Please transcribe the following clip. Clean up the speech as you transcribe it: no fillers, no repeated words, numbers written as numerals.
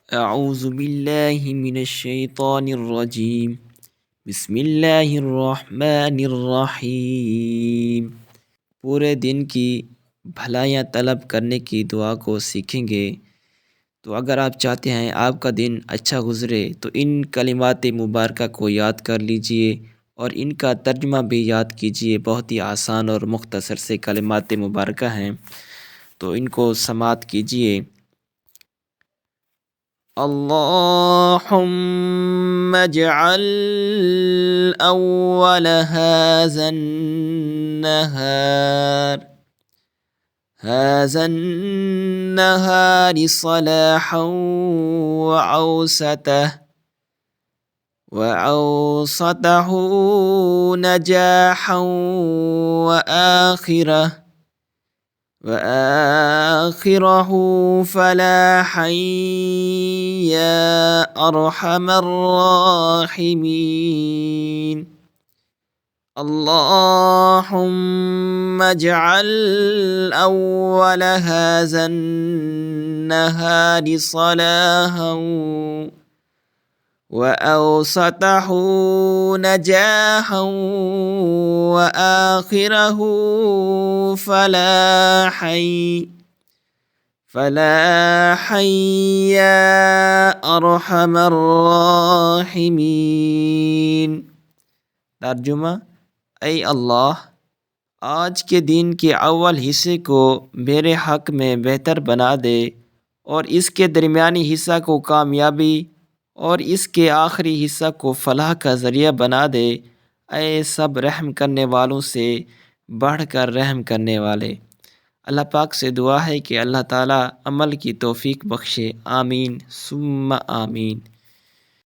अऊज़ु बिल्लाहि मिनश्शैतानिर्रजीम बिस्मिल्लाहिर्रहमानिर्रहीम। पूरे दिन की भलाइयाँ तलब करने की दुआ को सीखेंगे। तो अगर आप चाहते हैं आपका दिन अच्छा गुज़रे तो इन कलिमात मुबारका को याद कर लीजिए और इनका तर्जुमा भी याद कीजिए। बहुत ही आसान और मुख्तसर से कलिमात मुबारका हैं, तो इनको समात कीजिए। اللهم اجعل أول هذا النهار صلاحا وأوسطه نجاحا وآخره فلاحا يا أرحم الراحمين. اللهم اجعل أول هذا النهار صلاحا وأوسطه نجاحا وآخره فلاحا يا أرحم الراحمين. तर्जुमा: ऐ अल्लाह, आज के दिन के अव्वल हिस्से को मेरे हक़ में बेहतर बना दे और इसके दरमियानी हिस्सा को कामयाबी और इसके आखिरी हिस्सा को फलाह का ज़रिया बना दे। ऐ सब रहम करने वालों से बढ़कर रहम करने वाले। अल्लाह पाक से दुआ है कि अल्लाह ताला अमल की तौफ़ीक बख्शे। आमीन सुम्मा आमीन।